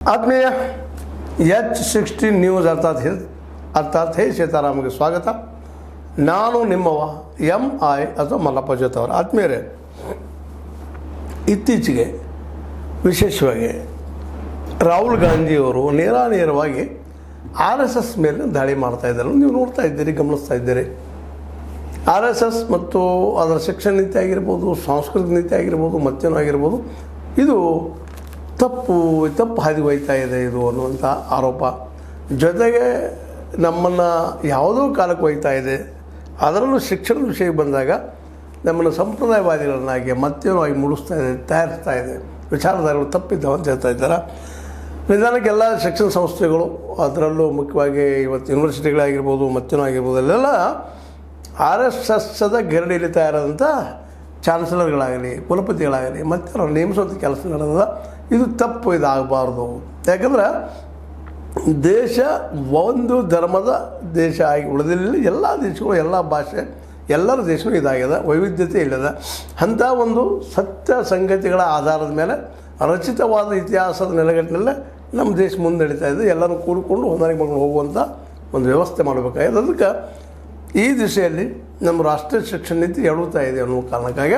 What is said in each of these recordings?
ಆತ್ಮೀಯ H16 news ಅರ್ಥಾತ್ ಹೇ ಸೀತಾರಾಮಗೆ ಸ್ವಾಗತ. ನಾನು ನಿಮ್ಮವ MI ಅಥವಾ ಮಲ್ಲಪ್ಪ ಜೊತೆಯವರು. ಆತ್ಮೀಯರೇ, ಇತ್ತೀಚೆಗೆ ವಿಶೇಷವಾಗಿ ರಾಹುಲ್ ಗಾಂಧಿಯವರು ನೇರವಾಗಿ RSS ಮೇಲೆ ದಾಳಿ ಮಾಡ್ತಾ ಇದ್ದಾರೆ. ನೀವು ನೋಡ್ತಾ ಇದ್ದೀರಿ, ಗಮನಿಸ್ತಾ ಇದ್ದೀರಿ. RSS ಮತ್ತು ಅದರ ಶಿಕ್ಷಣ ನೀತಿ ಆಗಿರ್ಬೋದು, ಸಾಂಸ್ಕೃತಿಕ ನೀತಿ ಆಗಿರ್ಬೋದು, ಮತ್ತೇನೋ ಆಗಿರ್ಬೋದು, ಇದು ತಪ್ಪು ಹಾದಿ ಹೋಯ್ತಾ ಇದೆ ಇದು ಅನ್ನುವಂಥ ಆರೋಪ. ಜೊತೆಗೆ ನಮ್ಮನ್ನು ಯಾವುದೋ ಕಾಲಕ್ಕೆ ಹೋಯ್ತಾ ಇದೆ. ಅದರಲ್ಲೂ ಶಿಕ್ಷಣದ ವಿಷಯಕ್ಕೆ ಬಂದಾಗ ನಮ್ಮನ್ನು ಸಂಪ್ರದಾಯವಾದಿಗಳನ್ನಾಗಿ ಮತ್ತೇನೋ ಆಗಿ ಮೂಡಿಸ್ತಾ ಇದೆ, ತಯಾರಿಸ್ತಾ ಇದೆ. ವಿಚಾರಧಾರೆಗಳು ತಪ್ಪಿದ್ದಾವೆ ಅಂತ ಹೇಳ್ತಾ ಇದ್ದಾರೆ. ನಿಧಾನಕ್ಕೆಲ್ಲ ಶಿಕ್ಷಣ ಸಂಸ್ಥೆಗಳು, ಅದರಲ್ಲೂ ಮುಖ್ಯವಾಗಿ ಇವತ್ತು ಯೂನಿವರ್ಸಿಟಿಗಳಾಗಿರ್ಬೋದು, ಮತ್ತೇನೋ ಆಗಿರ್ಬೋದು, ಅಲ್ಲೆಲ್ಲ RSSದ ಗೆರಡಿಯಲ್ಲಿ ತಯಾರಾದಂಥ ಚಾನ್ಸಲರ್ಗಳಾಗಲಿ, ಕುಲಪತಿಗಳಾಗಲಿ ಮತ್ತು ಅವ್ರು ನೇಮಿಸುವಂಥ ಕೆಲಸ ನಡೆದ. ಇದು ತಪ್ಪು, ಇದಾಗಬಾರ್ದು. ಯಾಕಂದ್ರೆ ದೇಶ ಒಂದು ಧರ್ಮದ ದೇಶ ಆಗಿ ಉಳಿದಿಲ್ಲ. ಎಲ್ಲ ದೇಶಗಳು, ಎಲ್ಲ ಭಾಷೆ, ಎಲ್ಲರ ದೇಶವೂ ಇದಾಗಿದೆ, ವೈವಿಧ್ಯತೆ ಇಲ್ಲದ. ಅಂಥ ಒಂದು ಸತ್ಯ ಸಂಗತಿಗಳ ಆಧಾರದ ಮೇಲೆ ರಚಿತವಾದ ಇತಿಹಾಸದ ನೆಲೆಗಟ್ಟಿನಲ್ಲೇ ನಮ್ಮ ದೇಶ ಮುಂದೆ ನಡೀತಾ ಇದೆ. ಎಲ್ಲರೂ ಕೂಡಿಕೊಂಡು ಹೊಂದಾಣಿಕೆ ಮಾಡ್ಕೊಂಡು ಹೋಗುವಂಥ ಒಂದು ವ್ಯವಸ್ಥೆ ಮಾಡಬೇಕಾಗಿದೆ. ಅದಕ್ಕೆ ಈ ದಿಶೆಯಲ್ಲಿ ನಮ್ಮ ರಾಷ್ಟ್ರೀಯ ಶಿಕ್ಷಣ ನೀತಿ ಎಡುತ್ತಾ ಇದೆ ಅನ್ನೋ ಕಾರಣಕ್ಕಾಗಿ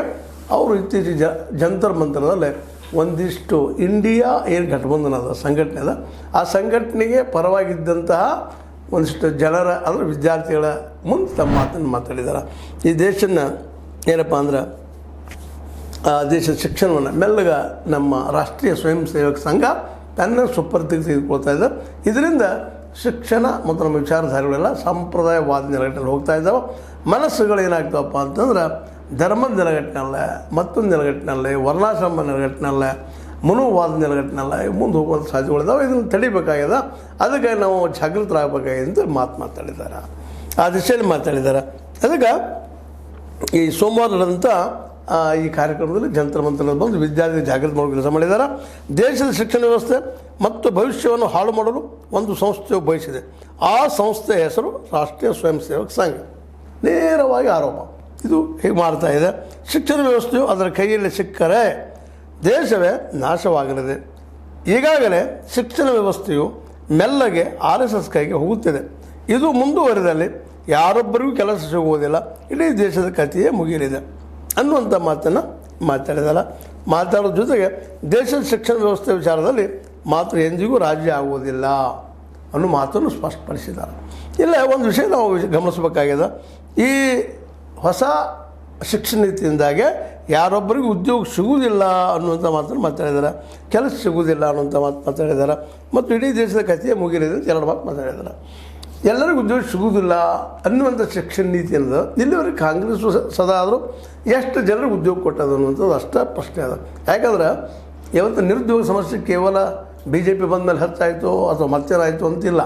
ಅವರು ಇತ್ತೀಚೆಗೆ ಜಂತರ್ ಮಂತರದಲ್ಲಿ ಒಂದಿಷ್ಟು ಇಂಡಿಯಾ ಏನು ಘಟಬಂಧನ ಅದ ಸಂಘಟನೆ ಅದ, ಆ ಸಂಘಟನೆಗೆ ಪರವಾಗಿದ್ದಂತಹ ಒಂದಿಷ್ಟು ಜನರ ಅಂದರೆ ವಿದ್ಯಾರ್ಥಿಗಳ ಮುಂದೆ ತಮ್ಮ ಮಾತನ್ನು ಮಾತಾಡಿದ್ದಾರೆ. ಈ ದೇಶನ ಏನಪ್ಪ ಅಂದ್ರೆ ದೇಶದ ಶಿಕ್ಷಣವನ್ನು ಮೆಲ್ಲಗ ನಮ್ಮ ರಾಷ್ಟ್ರೀಯ ಸ್ವಯಂ ಸೇವಕ ಸಂಘ ತನ್ನ ಸುಪರ್ದಿಗೆ ತೆಗೆದುಕೊಳ್ತಾ ಇದೆ. ಇದರಿಂದ ಶಿಕ್ಷಣ ಮತ್ತು ನಮ್ಮ ವಿಚಾರಧಾರೆಗಳೆಲ್ಲ ಸಂಪ್ರದಾಯವಾದ ನೆಲೆಗಟ್ಟಿನಲ್ಲಿ ಹೋಗ್ತಾ ಇದ್ದಾವೆ. ಮನಸ್ಸುಗಳು ಏನಾಗ್ತಾವಪ್ಪ ಅಂತಂದ್ರೆ ಧರ್ಮದ ನೆಲೆಗಟ್ಟಿನಲ್ಲೇ, ಮತ್ತೊಂದು ನೆಲೆಗಟ್ಟಿನಲ್ಲೇ, ವರ್ಣಾಶ್ರಮ ನೆಲೆಗಟ್ಟಿನಲ್ಲೇ, ಮನೋವಾದ ನೆಲೆಗಟ್ಟಿನಲ್ಲ ಮುಂದೆ ಹೋಗುವಂಥ ಸಾಧ್ಯತೆಗಳಿದ್ದಾವೆ. ಇದನ್ನು ತಡಿಬೇಕಾಗಿದೆ. ಅದಕ್ಕೆ ನಾವು ಜಾಗೃತರಾಗಬೇಕಾಗಿದೆ ಅಂತ ಮಾತಾಡಿದ್ದಾರೆ, ಆ ದಿಶೆಯಲ್ಲಿ ಮಾತಾಡಿದ್ದಾರೆ. ಅದಕ್ಕೆ ಈ ಸೋಮವಾರ ನಡೆದಂಥ ಈ ಕಾರ್ಯಕ್ರಮದಲ್ಲಿ ಜಂತರ್ ಮಂತರಲ್ಲಿ ಬಂದು ವಿದ್ಯಾರ್ಥಿ ಜಾಗೃತಿ ಮಾಡೋ ಕೆಲಸ ಮಾಡಿದ್ದಾರೆ. ದೇಶದ ಶಿಕ್ಷಣ ವ್ಯವಸ್ಥೆ ಮತ್ತು ಭವಿಷ್ಯವನ್ನು ಹಾಳು ಮಾಡಲು ಒಂದು ಸಂಸ್ಥೆಯು ಬಯಸಿದೆ. ಆ ಸಂಸ್ಥೆಯ ಹೆಸರು ರಾಷ್ಟ್ರೀಯ ಸ್ವಯಂ ಸೇವಕ ಸಂಘ. ನೇರವಾಗಿ ಆರೋಪ ಇದು ಹೀಗೆ ಮಾಡ್ತಾ ಇದೆ. ಶಿಕ್ಷಣ ವ್ಯವಸ್ಥೆಯು ಅದರ ಕೈಯಲ್ಲಿ ಸಿಕ್ಕರೆ ದೇಶವೇ ನಾಶವಾಗಲಿದೆ. ಈಗಾಗಲೇ ಶಿಕ್ಷಣ ವ್ಯವಸ್ಥೆಯು ಮೆಲ್ಲಗೆ RSS ಕೈಗೆ ಹೋಗುತ್ತಿದೆ. ಇದು ಮುಂದುವರೆದಲ್ಲಿ ಯಾರೊಬ್ಬರಿಗೂ ಕೆಲಸ ಸಿಗುವುದಿಲ್ಲ, ಇಡೀ ದೇಶದ ಕಥೆಯೇ ಮುಗಿಯಲಿದೆ ಅನ್ನುವಂಥ ಮಾತನ್ನು ಮಾತಾಡೋದ್ರ ಜೊತೆಗೆ ದೇಶದ ಶಿಕ್ಷಣ ವ್ಯವಸ್ಥೆ ವಿಚಾರದಲ್ಲಿ ಮಾತ್ರ ಎಂದಿಗೂ ರಾಜ್ಯ ಆಗುವುದಿಲ್ಲ ಅನ್ನೋ ಮಾತನ್ನು ಸ್ಪಷ್ಟಪಡಿಸಿದ್ದಾರೆ. ಇಲ್ಲ, ಒಂದು ವಿಷಯ ನಾವು ಗಮನಿಸಬೇಕಾಗಿದೆ. ಈ ಹೊಸ ಶಿಕ್ಷಣ ನೀತಿಯಿಂದಾಗೆ ಯಾರೊಬ್ಬರಿಗೂ ಉದ್ಯೋಗ ಸಿಗುವುದಿಲ್ಲ ಅನ್ನುವಂಥ ಮಾತನ್ನು ಮಾತಾಡಿದ್ದಾರೆ, ಕೆಲಸ ಸಿಗುವುದಿಲ್ಲ ಅನ್ನುವಂಥ ಮಾತಾಡಿದ್ದಾರೆ, ಮತ್ತು ಇಡೀ ದೇಶದ ಕಥೆಯೇ ಮುಗಿಯಲಿದೆ ಅಂತ ಎರಡು ಮಾತು ಮಾತಾಡಿದ್ದಾರೆ. ಎಲ್ಲರಿಗೂ ಉದ್ಯೋಗ ಸಿಗುವುದಿಲ್ಲ ಅನ್ನುವಂಥ ಶಿಕ್ಷಣ ನೀತಿ ಅನ್ನೋದು ಇಲ್ಲಿವರೆಗೆ ಕಾಂಗ್ರೆಸ್ ಸದಾ ಆದರೂ ಎಷ್ಟು ಜನರಿಗೆ ಉದ್ಯೋಗ ಕೊಟ್ಟದು ಅನ್ನುವಂಥದ್ದು ಅಷ್ಟೇ ಪ್ರಶ್ನೆ ಅದ. ಯಾಕಂದ್ರೆ ಇವತ್ತು ನಿರುದ್ಯೋಗ ಸಮಸ್ಯೆ ಕೇವಲ BJP ಬಂದ ಮೇಲೆ ಹೆಚ್ಚಾಯಿತು ಅಥವಾ ಮತ್ತೇನಾಯಿತು ಅಂತಿಲ್ಲ.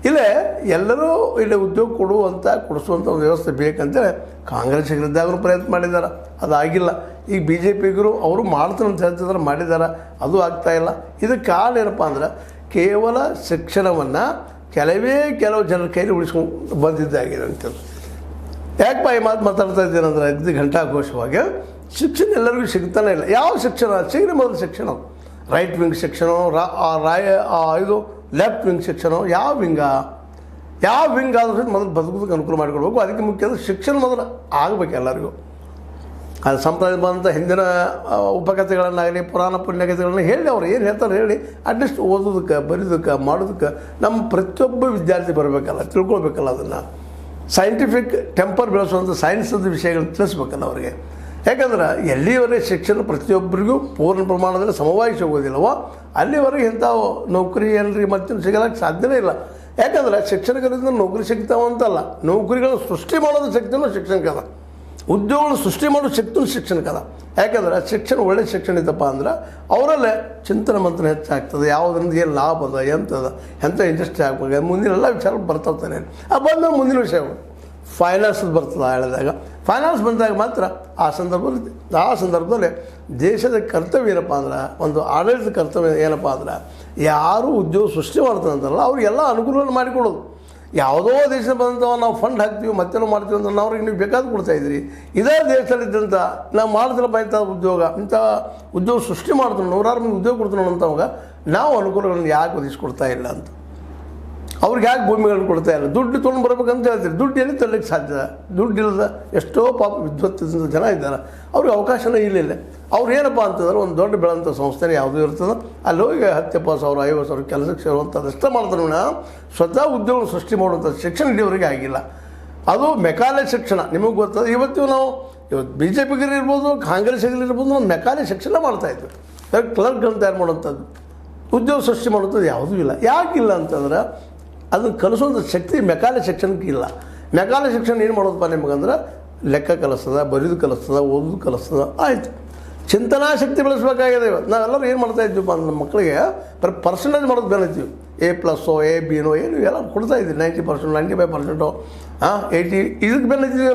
ಇಲ್ಲೇ ಎಲ್ಲರೂ ಇಲ್ಲಿ ಉದ್ಯೋಗ ಕೊಡಿಸುವಂಥ ಒಂದು ವ್ಯವಸ್ಥೆ ಬೇಕಂತೇಳಿ ಕಾಂಗ್ರೆಸ್ ಇದ್ದಾಗೂ ಪ್ರಯತ್ನ ಮಾಡಿದ್ದಾರೆ, ಅದಾಗಿಲ್ಲ. ಈಗ BJPಗರು ಅವರು ಮಾಡ್ತಾರೆ ಅಂತ ಹೇಳ್ತಿದ್ದಾರೆ, ಮಾಡಿದ್ದಾರೆ, ಅದು ಆಗ್ತಾಯಿಲ್ಲ. ಇದಕ್ಕೆ ಕಾರಣ ಏನಪ್ಪ ಅಂದ್ರೆ ಕೇವಲ ಶಿಕ್ಷಣವನ್ನು ಕೆಲವು ಜನರ ಕೈಲಿ ಉಳಿಸ್ಕೊಂಡು ಬಂದಿದ್ದಾಗಿದೆ ಅಂತೇಳಿ. ಯಾಕಪ್ಪ ಈ ಮಾತಾಡ್ತಾ ಇದ್ದೇನೆಂದ್ರೆ ಇದು ಘಂಟಾಘೋಷವಾಗಿ ಶಿಕ್ಷಣ ಎಲ್ಲರಿಗೂ ಸಿಗ್ತಾನೆ ಇಲ್ಲ. ಯಾವ ಶಿಕ್ಷಣ ಸಿಗಲಿ? ಮೊದಲು ಶಿಕ್ಷಣ ರೈಟ್ ವಿಂಗ್ ಶಿಕ್ಷಣ, ಇದು ಲೆಫ್ಟ್ ವಿಂಗ್ ಶಿಕ್ಷಣ, ಯಾವ ವಿಂಗ್ ಆದ್ರೂ ಮೊದಲು ಬದುಕೋದಕ್ಕೆ ಅನುಕೂಲ ಮಾಡಿಕೊಡ್ಬೇಕು. ಅದಕ್ಕೆ ಮುಖ್ಯ ಶಿಕ್ಷಣ ಮೊದಲು ಆಗಬೇಕು ಎಲ್ಲರಿಗೂ. ಅದು ಸಂಪ್ರದಾಯ ಬಂದಂಥ ಹಿಂದಿನ ಉಪಕಥೆಗಳನ್ನಾಗಲಿ, ಪುರಾಣ ಪುಣ್ಯಕಥೆಗಳನ್ನ ಹೇಳಿ ಅವ್ರು ಏನು ಹೇಳ್ತಾರೆ ಹೇಳಿ ಅಟ್ಲೀಸ್ಟ್ ಓದೋದಕ್ಕೆ, ಬರೀದಕ್ಕೆ, ಮಾಡೋದಕ್ಕೆ ನಮ್ಮ ಪ್ರತಿಯೊಬ್ಬ ವಿದ್ಯಾರ್ಥಿ ಬರಬೇಕಲ್ಲ, ತಿಳ್ಕೊಳ್ಬೇಕಲ್ಲ. ಅದನ್ನು ಸೈಂಟಿಫಿಕ್ ಟೆಂಪರ್ ಬೆಳೆಸುವಂಥ ಸೈನ್ಸದ ವಿಷಯಗಳನ್ನ ತಿಳಿಸ್ಬೇಕಲ್ಲ ಅವ್ರಿಗೆ. ಯಾಕಂದ್ರೆ ಎಲ್ಲಿವರೆಗೆ ಶಿಕ್ಷಣ ಪ್ರತಿಯೊಬ್ಬರಿಗೂ ಪೂರ್ಣ ಪ್ರಮಾಣದಲ್ಲಿ ಸಮವಾಗಿ ಸಿಗೋದಿಲ್ಲವೋ ಅಲ್ಲಿವರೆಗೆ ಇಂಥ ನೌಕರಿ ಎಲ್ಲರಿಗೆ ಮತ್ತೆ ಸಿಗಲಿಕ್ಕೆ ಸಾಧ್ಯನೇ ಇಲ್ಲ. ಯಾಕಂದರೆ ಶಿಕ್ಷಣಗಳಿಂದ ನೌಕರಿ ಸಿಗ್ತಾವಂತಲ್ಲ, ನೌಕರಿಗಳನ್ನು ಸೃಷ್ಟಿ ಮಾಡೋದು ಶಕ್ತಿನೂ ಶಿಕ್ಷಣಕ್ಕದ, ಉದ್ಯೋಗಗಳು ಸೃಷ್ಟಿ ಮಾಡೋ ಶಕ್ತಿನೂ ಶಿಕ್ಷಣಕ್ಕದ. ಯಾಕಂದ್ರೆ ಶಿಕ್ಷಣ ಒಳ್ಳೆಯ ಶಿಕ್ಷಣ ಇತ್ತಪ್ಪ ಅಂದ್ರೆ ಅವರಲ್ಲೇ ಚಿಂತನೆ ಮಂಥನ ಹೆಚ್ಚಾಗ್ತದೆ. ಯಾವುದರಿಂದ ಏನು ಲಾಭ ಅದ, ಎಂಥ ಇಂಡಸ್ಟ್ರಿ ಆಗ್ಬೇಕು, ಮುಂದಿನ ಎಲ್ಲ ವಿಚಾರ ಬರ್ತಾನೆ. ಬಂದಾಗ ಮುಂದಿನ ವಿಷಯಗಳು ಫೈನಾನ್ಸಲ್ಲಿ ಬರ್ತದೆ. ಹೇಳಿದಾಗ ಫೈನಾನ್ಸ್ ಬಂದಾಗ ಮಾತ್ರ ಆ ಸಂದರ್ಭದಲ್ಲಿ ದೇಶದ ಕರ್ತವ್ಯ ಏನಪ್ಪ ಅಂದ್ರೆ, ಒಂದು ಆಡಳಿತ ಕರ್ತವ್ಯ ಏನಪ್ಪ ಅಂದ್ರೆ, ಯಾರು ಉದ್ಯೋಗ ಸೃಷ್ಟಿ ಮಾಡ್ತಾರೆ ಅಂತಾರಲ್ಲ ಅವ್ರಿಗೆಲ್ಲ ಅನುಕೂಲವನ್ನು ಮಾಡಿಕೊಡೋದು. ಯಾವುದೋ ದೇಶದಿಂದ ಬಂದಂಥವು ನಾವು ಫಂಡ್ ಹಾಕ್ತೀವಿ ಮತ್ತೇನೋ ಮಾಡ್ತೀವಿ ಅಂತ ಅವ್ರಿಗೆ ನೀವು ಬೇಕಾದ ಕೊಡ್ತಾಯಿದ್ರಿ. ಇದೇ ದೇಶದಲ್ಲಿದ್ದಂಥ ನಾವು ಮಾಡಿದ್ರಪ್ಪ ಇಂಥ ಉದ್ಯೋಗ ಸೃಷ್ಟಿ ಮಾಡಿದ್ರು, ನೂರಾರು ಮಂದಿ ಉದ್ಯೋಗ ಕೊಡ್ತೀವಿ ಅಂತವಾಗ ನಾವು ಅನುಕೂಲಗಳನ್ನು ಯಾಕೆ ಒದಗಿಸ್ಕೊಡ್ತಾ ಇಲ್ಲ ಅಂತ, ಅವ್ರಿಗೆ ಯಾಕೆ ಭೂಮಿಗಳನ್ನು ಕೊಡ್ತಾ ಇಲ್ಲ, ದುಡ್ಡು ತೊಗೊಂಡು ಬರ್ಬೇಕಂತ ಹೇಳ್ತೀರಿ, ದುಡ್ಡು ಎಲ್ಲಿ ತರಲಿಕ್ಕೆ ಸಾಧ್ಯ? ದುಡ್ಡಿಲ್ಲದ ಎಷ್ಟೋ ಪಾಪ ವಿದ್ವತ್ತಿದ್ದ ಜನ ಇದ್ದಾರೆ, ಅವ್ರಿಗೆ ಅವಕಾಶನೇ ಇಲ್ಲ. ಅವ್ರು ಏನಪ್ಪ ಅಂತಂದ್ರೆ ಒಂದು ದೊಡ್ಡ ಬೆಳೆದಂಥ ಸಂಸ್ಥೆನೇ ಯಾವುದೂ ಇರ್ತದೆ, ಅಲ್ಲಿ ಹೋಗಿ 10,000 50,000 ಕೆಲಸಕ್ಕೆ ಸೇರುವಂಥದ್ದು ಮಾಡಿದ್ರು ಸ್ವತಃ ಉದ್ಯೋಗ ಸೃಷ್ಟಿ ಮಾಡುವಂಥ ಶಿಕ್ಷಣ ಇಲ್ಲಿವರೆಗೆ ಆಗಿಲ್ಲ. ಅದು ಮೆಕಾಲೆ ಶಿಕ್ಷಣ ನಿಮಗೆ ಗೊತ್ತದ. ಇವತ್ತು ಬಿ ಜೆ ಪಿಗರು ಇರ್ಬೋದು, ಕಾಂಗ್ರೆಸ್ಗಿರ್ಬೋದು, ನಾವು ಮೆಕಾಲೆ ಶಿಕ್ಷಣ ಮಾಡ್ತಾಯಿದ್ವಿ. ಕ್ಲರ್ಕ್ಗಳನ್ನು ತಯಾರು ಮಾಡುವಂಥದ್ದು, ಉದ್ಯೋಗ ಸೃಷ್ಟಿ ಮಾಡುವಂಥದ್ದು ಯಾವುದೂ ಇಲ್ಲ. ಯಾಕಿಲ್ಲ ಅಂತಂದ್ರೆ ಅದನ್ನು ಕಲಿಸುವಂಥ ಶಕ್ತಿ ಮೆಕಾಲೆ ಶಿಕ್ಷಣಕ್ಕೆ ಇಲ್ಲ. ಮೆಕಾಲೆ ಶಿಕ್ಷಣ ಏನು ಮಾಡೋದಪ್ಪ ನಿಮಗಂದ್ರೆ ಲೆಕ್ಕ ಕಲಿಸ್ತದ, ಬರೆಯೋದು ಕಲಿಸ್ತದ, ಓದೋದು ಕಲಿಸ್ತದ, ಆಯಿತು. ಚಿಂತನಾ ಶಕ್ತಿ ಬೆಳೆಸಬೇಕಾಗಿದೆ. ನಾವೆಲ್ಲರೂ ಏನು ಮಾಡ್ತಾಯಿದ್ವಿಪ್ಪ ಅಂದ್ರೆ ಮಕ್ಕಳಿಗೆ ಪರ್ಸೆಂಟೇಜ್ ಮಾಡೋದು ಬೆಳಿತೀವಿ, A+, A, B ಏನು ಎಲ್ಲ ಕೊಡ್ತಾಯಿದ್ವಿ, 90%, 95%, 80 ಇದಕ್ಕೆ ಬೆಳಿತೀವಿ.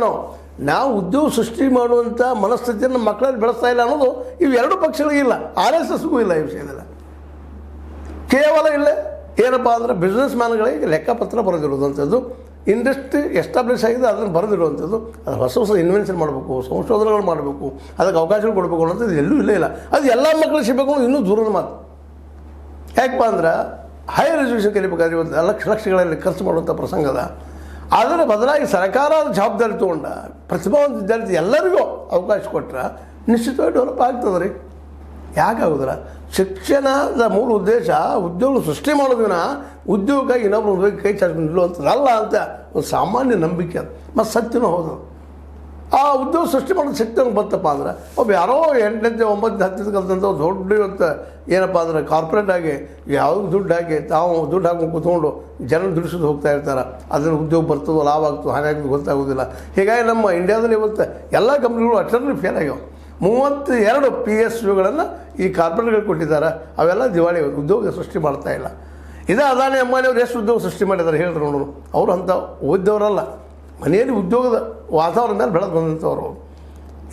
ನಾವು ಉದ್ಯೋಗ ಸೃಷ್ಟಿ ಮಾಡುವಂಥ ಮನಸ್ಥಿತಿಯನ್ನು ಮಕ್ಕಳಲ್ಲಿ ಬೆಳೆಸ್ತಾ ಇಲ್ಲ ಅನ್ನೋದು ಇವು ಎರಡು ಪಕ್ಷಗಳಿಗಿಲ್ಲ, RSSಗೂ ಇಲ್ಲ ಈ ವಿಷಯದಲ್ಲಿ. ಕೇವಲ ಇಲ್ಲೇ ಏನಪ್ಪ ಅಂದರೆ ಬಿಸ್ನೆಸ್ ಮ್ಯಾನ್ಗಳಿಗೆ ಲೆಕ್ಕಪತ್ರ ಬರೆದಿರುವಂಥದ್ದು, ಇಂಡಸ್ಟ್ರಿ ಎಸ್ಟಾಬ್ಲಿಷ್ ಆಗಿದೆ ಅದನ್ನು ಬರೆದಿರುವಂಥದ್ದು, ಅದು ಹೊಸ ಇನ್ವೆನ್ಷನ್ ಮಾಡಬೇಕು, ಸಂಶೋಧನೆಗಳು ಮಾಡಬೇಕು, ಅದಕ್ಕೆ ಅವಕಾಶಗಳು ಕೊಡಬೇಕು ಅನ್ನೋದು ಎಲ್ಲೂ ಇಲ್ಲ. ಅದು ಎಲ್ಲ ಮಕ್ಕಳು ಸಿಗಬೇಕು ಅನ್ನೋದು ಇನ್ನೂ ದೂರದ ಮಾತು. ಯಾಕಪ್ಪ ಅಂದ್ರೆ ಹೈಯರ್ ಎಜುಕೇಷನ್ ಕಲಿಬೇಕಾದ್ರೆ ಇವತ್ತು ಲಕ್ಷಗಳಲ್ಲಿ ಖರ್ಚು ಮಾಡುವಂಥ ಪ್ರಸಂಗದ. ಅದರ ಬದಲಾಗಿ ಸರ್ಕಾರ ಜವಾಬ್ದಾರಿ ತೊಗೊಂಡ ಪ್ರತಿಭಾವಂತ ವಿದ್ಯಾರ್ಥಿ ಎಲ್ಲರಿಗೂ ಅವಕಾಶ ಕೊಟ್ಟರೆ ನಿಶ್ಚಿತವಾಗಿ ಡೆವಲಪ್ ಆಗ್ತದೆ ರೀ. ಯಾಕಾಗೋದಿಲ್ಲ? ಶಿಕ್ಷಣದ ಮೂಲ ಉದ್ದೇಶ ಉದ್ಯೋಗ ಸೃಷ್ಟಿ ಮಾಡೋದಿನ ಉದ್ಯೋಗಕ್ಕಾಗಿ ಇನ್ನೊಬ್ರು ಕೈ ಚಾಚಿ ನಿಲ್ಲುವಂಥದ್ದಲ್ಲ ಅಂತ ಒಂದು ಸಾಮಾನ್ಯ ನಂಬಿಕೆ ಅದು, ಮತ್ತು ಸತ್ಯನೂ ಹೌದು. ಆ ಉದ್ಯೋಗ ಸೃಷ್ಟಿ ಮಾಡೋದು ಶಕ್ತಿ ಬರ್ತಪ್ಪ ಅಂದ್ರೆ ಒಬ್ಬ ಯಾರೋ 8ನೇ 9ನೇ 10ನೇ ಕಲ್ತಂಥ ದೊಡ್ಡ ಇವತ್ತು ಏನಪ್ಪ ಅಂದ್ರೆ ಕಾರ್ಪೊರೇಟ್ ಆಗಿ ಯಾವುದು ದುಡ್ಡು ಹಾಕಿ ತಾವು ದುಡ್ಡು ಹಾಕೊಂಡು ಕೂತ್ಕೊಂಡು ಜನ ದುಡಿಸೋದು ಹೋಗ್ತಾ ಇರ್ತಾರೆ. ಅದರಲ್ಲಿ ಉದ್ಯೋಗ ಬರ್ತದೋ ಲಾಭ ಆಗ್ತದೆ ಹಾನಿ ಆಗ್ತದೆ ಗೊತ್ತಾಗೋದಿಲ್ಲ. ಹೀಗಾಗಿ ನಮ್ಮ ಇಂಡಿಯಾದಲ್ಲಿ ಇವತ್ತು ಎಲ್ಲ ಕಂಪ್ನಿಗಳು ಅಷ್ಟರಲ್ಲಿ ಫೇಲ್ ಆಗ್ಯಾವ. 32 PSUಗಳನ್ನು ಈ ಕಾರ್ಪೊರೇಟ್ಗಳು ಕೊಟ್ಟಿದ್ದಾರೆ, ಅವೆಲ್ಲ ದಿವಾಳಿ ಉದ್ಯೋಗ ಸೃಷ್ಟಿ ಮಾಡ್ತಾ ಇಲ್ಲ. ಇದೇ ಅದಾನಿ ಅಂಬಾನಿಯವ್ರು ಎಷ್ಟು ಉದ್ಯೋಗ ಸೃಷ್ಟಿ ಮಾಡಿದ್ದಾರೆ ಹೇಳ್ರಿ ನೋಡೋಣ. ಅವರು ಅಂಥ ಓದ್ದವರಲ್ಲ, ಮನೆಯಲ್ಲಿ ಉದ್ಯೋಗದ ವಾತಾವರಣ ಮೇಲೆ ಬೆಳೆದು ಬಂದಂಥವ್ರು.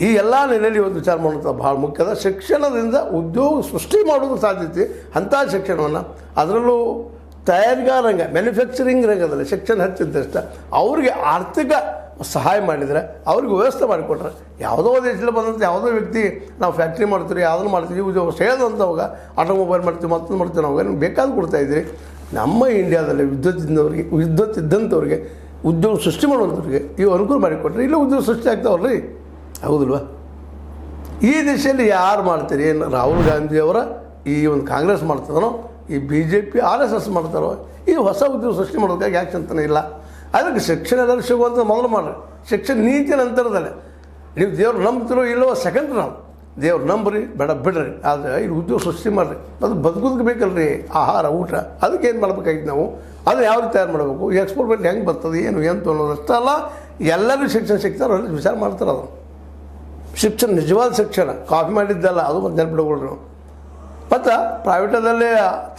ಈ ಎಲ್ಲ ನೆಲೆಯಲ್ಲಿ ಒಂದು ವಿಚಾರ ಮಾಡುವಂಥ ಭಾಳ ಮುಖ್ಯದ. ಶಿಕ್ಷಣದಿಂದ ಉದ್ಯೋಗ ಸೃಷ್ಟಿ ಮಾಡೋದು ಸಾಧ್ಯತೆ ಅಂಥ ಶಿಕ್ಷಣವನ್ನು, ಅದರಲ್ಲೂ ತಯಾರಿಕಾ ರಂಗ ಮ್ಯಾನುಫ್ಯಾಕ್ಚರಿಂಗ್ ರಂಗದಲ್ಲಿ ಶಿಕ್ಷಣ ಹೆಚ್ಚಿದ್ದಷ್ಟ ಅವ್ರಿಗೆ ಆರ್ಥಿಕ ಸಹಾಯ ಮಾಡಿದರೆ, ಅವ್ರಿಗೆ ವ್ಯವಸ್ಥೆ ಮಾಡಿಕೊಟ್ರೆ, ಯಾವುದೋ ದೇಶದಲ್ಲಿ ಬಂದಂಥ ಯಾವುದೋ ವ್ಯಕ್ತಿ ನಾವು ಫ್ಯಾಕ್ಟ್ರಿ ಮಾಡ್ತೀವಿ, ಯಾವುದನ್ನು ಮಾಡ್ತೀವಿ, ಉದ್ಯೋಗ ಸೇರಿದಂಥವಾಗ ಆಟೋಮೊಬೈಲ್ ಮಾಡ್ತೀವಿ, ಮತ್ತೊಂದು ಮಾಡ್ತೀವಿ, ನಾವು ಏನು ಬೇಕಾದ ಕೊಡ್ತಾಯಿದ್ರಿ. ನಮ್ಮ ಇಂಡಿಯಾದಲ್ಲಿ ವಿದ್ಯುತ್ ಇದ್ದಂಥವ್ರಿಗೆ ಉದ್ಯೋಗ ಸೃಷ್ಟಿ ಮಾಡುವಂಥವ್ರಿಗೆ ಇವು ಅನುಕೂಲ ಮಾಡಿಕೊಟ್ರೆ ಇಲ್ಲ ಉದ್ಯೋಗ ಸೃಷ್ಟಿ ಆಗ್ತಾವಲ್ರಿ, ಹೌದಿಲ್ವ? ಈ ದಿಶೆಯಲ್ಲಿ ಯಾರು ಮಾಡ್ತೀರಿ? ಏನು ರಾಹುಲ್ ಗಾಂಧಿಯವರ ಈ ಒಂದು ಕಾಂಗ್ರೆಸ್ ಮಾಡ್ತದನೋ, ಈ BJP RSS ಮಾಡ್ತಾರೋ, ಈ ಹೊಸ ಉದ್ಯೋಗ ಸೃಷ್ಟಿ ಮಾಡೋದಕ್ಕಾಗಿ ಯಾಕೆ ಚಿಂತನೆ ಇಲ್ಲ? ಅದಕ್ಕೆ ಶಿಕ್ಷಣ ಎಲ್ಲರೂ ಸಿಗುವಂಥ ಮೊದಲು ಮಾಡಿರಿ. ಶಿಕ್ಷಣ ನೀತಿ ನಂತರದಲ್ಲೇ ನೀವು ದೇವ್ರು ನಂಬ್ತಿರೋ ಇಲ್ಲವೋ ಸೆಕೆಂಡ್ ನಾವು ದೇವ್ರು ನಂಬ್ರಿ ಬೇಡ ಬಿಡ್ರಿ, ಆದರೆ ಇಲ್ಲಿ ಉದ್ಯೋಗ ಸೃಷ್ಟಿ ಮಾಡಿರಿ. ಅದು ಬದುಕೋದಕ್ಕೆ ಬೇಕಲ್ರಿ, ಆಹಾರ ಊಟ. ಅದಕ್ಕೆ ಏನು ಮಾಡ್ಬೇಕಾಗಿತ್ತು ನಾವು? ಅದನ್ನು ಯಾವ ರೀತಿ ತಯಾರು ಮಾಡಬೇಕು, ಎಕ್ಸ್ಪೋರ್ಟ್ ಮೇಲೆ ಹೆಂಗೆ ಬರ್ತದೆ ಏನು ಅನ್ನೋದು ಅಷ್ಟೇ ಅಲ್ಲ, ಎಲ್ಲರೂ ಶಿಕ್ಷಣ ಸಿಗ್ತಾರೆ, ಅಲ್ಲಿ ವಿಚಾರ ಮಾಡ್ತಾರೆ. ಅದು ಶಿಕ್ಷಣ ನಿಜವಾದ ಶಿಕ್ಷಣ, ಕಾಫಿ ಮಾಡಿದ್ದಲ್ಲ, ಅದು ಒಂದು ನೆನಪಿಡ್ಕೊಳ್ರಿ ನಾವು. ಮತ್ತು ಪ್ರೈವೇಟದಲ್ಲಿ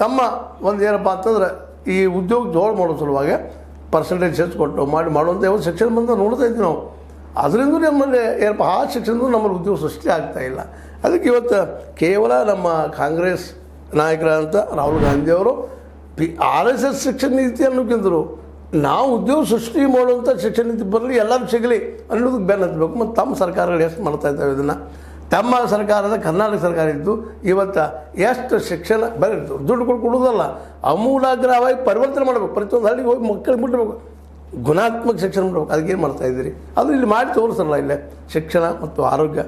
ತಮ್ಮ ಒಂದು ಏನಪ್ಪ ಅಂತಂದ್ರೆ ಈ ಉದ್ಯೋಗ ಜೋಳು ಮಾಡೋ ಸಲುವಾಗಿ ಪರ್ಸೆಂಟೇಜ್ ಹೆಚ್ಚು ಕೊಟ್ಟು ಮಾಡುವಂಥ ಯಾವುದು ಶಿಕ್ಷಣ ಬಂದು ನೋಡ್ತಾ ಇದ್ವಿ ನಾವು. ಅದರಿಂದ ನಮ್ಮಲ್ಲಿ ಏನಪ್ಪ ಆ ಶಿಕ್ಷಣದ್ದು ನಮ್ಮಲ್ಲಿ ಉದ್ಯೋಗ ಸೃಷ್ಟಿ ಆಗ್ತಾಯಿಲ್ಲ. ಅದಕ್ಕೆ ಇವತ್ತು ಕೇವಲ ನಮ್ಮ ಕಾಂಗ್ರೆಸ್ ನಾಯಕರಾದಂಥ ರಾಹುಲ್ ಗಾಂಧಿಯವರು RSS ಶಿಕ್ಷಣ ನೀತಿ ಅನ್ನೋಕ್ಕಿಂತರೂ ನಾವು ಉದ್ಯೋಗ ಸೃಷ್ಟಿ ಮಾಡುವಂಥ ಶಿಕ್ಷಣ ನೀತಿ ಬರಲಿ, ಎಲ್ಲರೂ ಸಿಗಲಿ ಅನ್ನೋದಕ್ಕೆ ಬೆನ್ನು ಹತ್ತಬೇಕು. ಮತ್ತು ತಮ್ಮ ಸರ್ಕಾರಗಳು ಎಷ್ಟು ಮಾಡ್ತಾ ಇದ್ದಾವೆ ಇದನ್ನು? ತಮ್ಮ ಸರ್ಕಾರದ ಕರ್ನಾಟಕ ಸರ್ಕಾರ ಇದ್ದು ಇವತ್ತು ಎಷ್ಟು ಶಿಕ್ಷಣ ಬರೀ ದುಡ್ಡು ಕೊಡೋದಲ್ಲ, ಅಮೂಲಾಗ್ರವಾಗಿ ಪರಿವರ್ತನೆ ಮಾಡಬೇಕು. ಪ್ರತಿಯೊಂದು ಹಳ್ಳಿಗೆ ಹೋಗಿ ಮಕ್ಕಳಿಗೆ ಮುಟ್ಟಬೇಕು, ಗುಣಾತ್ಮಕ ಶಿಕ್ಷಣ ಮಾಡಬೇಕು. ಅದಕ್ಕೇನು ಮಾಡ್ತಾಯಿದ್ದೀರಿ? ಅದು ಇಲ್ಲಿ ಮಾಡಿ ತೋರಿಸಲ್ಲ. ಇಲ್ಲೇ ಶಿಕ್ಷಣ ಮತ್ತು ಆರೋಗ್ಯ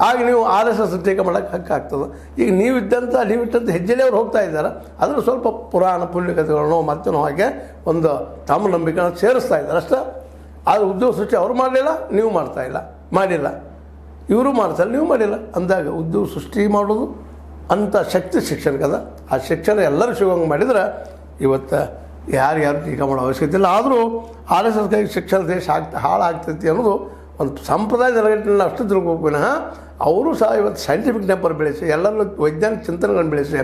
ಆಗ ನೀವು RSS ಟೀಕೆ ಮಾಡೋಕ್ಕೆ ಹಕ್ಕಾಗ್ತದೆ. ಈಗ ನೀವಿಟ್ಟಂಥ ಹೆಜ್ಜೆಲೇ ಅವ್ರು ಹೋಗ್ತಾ ಇದ್ದಾರೆ. ಅದನ್ನು ಸ್ವಲ್ಪ ಪುರಾಣ ಪುಣ್ಯಕಥೆಗಳನ್ನು ಮತ್ತೇನೋ ಹಾಗೆ ಒಂದು ತಮ್ಮ ನಂಬಿಕೆಯನ್ನು ಸೇರಿಸ್ತಾ ಇದ್ದಾರೆ ಅಷ್ಟೇ. ಆದರೆ ಉದ್ಯೋಗ ಸೃಷ್ಟಿ ಅವರು ಮಾಡಲಿಲ್ಲ, ನೀವು ಮಾಡಿಲ್ಲ, ಇವರು ಮಾಡ್ತಾರೆ, ನೀವು ಮಾಡಿಲ್ಲ ಅಂದಾಗ ಉದ್ಯೋಗ ಸೃಷ್ಟಿ ಮಾಡೋದು ಅಂಥ ಶಕ್ತಿ ಶಿಕ್ಷಣಕ್ಕದ. ಆ ಶಿಕ್ಷಣ ಎಲ್ಲರೂ ಸಿಗೋಂಗೆ ಮಾಡಿದ್ರೆ ಇವತ್ತು ಯಾರು ಟೀಕೆ ಮಾಡೋ ಅವಶ್ಯಕತೆ ಇಲ್ಲ. ಆದರೂ RSSಗಾಗಿ ಶಿಕ್ಷಣ ದೇಶ ಹಾಳಾಗ್ತೈತಿ ಅನ್ನೋದು ಒಂದು ಸಂಪ್ರದಾಯ ನೆಲೆಗಟ್ಟಿನಲ್ಲಿ ಅಷ್ಟು ತಿಳ್ಕೊಬೇಕು ವಿನಃ ಅವರು ಸಹ ಇವತ್ತು ಸೈಂಟಿಫಿಕ್ ನೆಂಪರ್ ಬೆಳೆಸಿ, ಎಲ್ಲರಲ್ಲೂ ವೈಜ್ಞಾನಿಕ ಚಿಂತನೆಗಳನ್ನು ಬೆಳೆಸಿ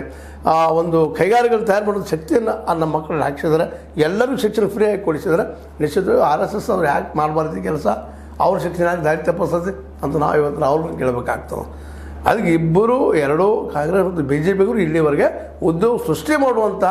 ಒಂದು ಕೈಗಾರಿಕೆಗಳು ತಯಾರು ಮಾಡೋದು ಶಕ್ತಿಯನ್ನು ನಮ್ಮ ಮಕ್ಕಳನ್ನ ಹಾಕಿಸಿದ್ರೆ, ಎಲ್ಲರಿಗೂ ಶಿಕ್ಷಣ ಫ್ರೀಯಾಗಿ ಕೊಡಿಸಿದ್ರೆ ನಿಶ್ಚಿತವಾಗಿ RSS ಅವ್ರು ಯಾಕೆ ಮಾಡಬಾರ್ದು ಕೆಲಸ? ಅವ್ರ ಶಿಕ್ಷಣ ಯಾಕೆ ದಾರಿ ತಪ್ಪಿಸ್ತದೆ ಅಂತ ನಾವು ಇವತ್ತು ಅವ್ರನ್ನ ಕೇಳಬೇಕಾಗ್ತದೆ. ಅದಕ್ಕೆ ಇಬ್ಬರು ಕಾಂಗ್ರೆಸ್ ಮತ್ತು BJPಗರು ಇಲ್ಲಿವರೆಗೆ ಉದ್ಯೋಗ ಸೃಷ್ಟಿ ಮಾಡುವಂಥ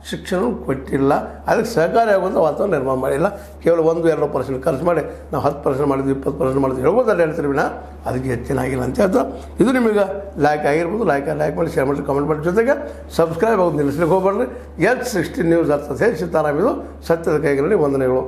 ಶಿಕ್ಷಣ ಕೊಟ್ಟಿಲ್ಲ. ಅದಕ್ಕೆ ಸಹಕಾರಿ ಆಗುವಂಥ ವಾತಾವರಣ ನಿರ್ಮಾಣ ಮಾಡಿಲ್ಲ. ಕೇವಲ 1-2% ಖರ್ಚು ಮಾಡಿ ನಾವು 10% ಮಾಡಿದ್ವಿ, 20% ಮಾಡಿದ್ವಿ ಹೇಳ್ಬೋದಲ್ಲ ಹೇಳ್ತೀರಿ ವಿನ ಅದಕ್ಕೆ ಹೆಚ್ಚಿನ ಆಗಿಲ್ಲ ಅಂತ ಹೇಳ್ತಾ, ಇದು ನಿಮಗೆ ಲೈಕ್ ಆಗಿರ್ಬೋದು. ಲೈಕ್ ಮಾಡಿ, ಶೇರ್ ಮಾಡಿ, ಕಮೆಂಟ್ ಮಾಡಿ, ಜೊತೆಗೆ ಸಬ್ಸ್ಕ್ರೈಬ್ ಆಗೋದು ನಿಲ್ಲಿಸ್ಲಿಕ್ಕೆ ಹೋಗ್ಬೇಡ್ರಿ. H16 ನ್ಯೂಸ್ ಅರ್ಥತೆ ಸೀತಾರಾಮ್, ಇದು ಸತ್ಯದ ಕೈಗಳಲ್ಲಿ ವಂದನೆಗಳು.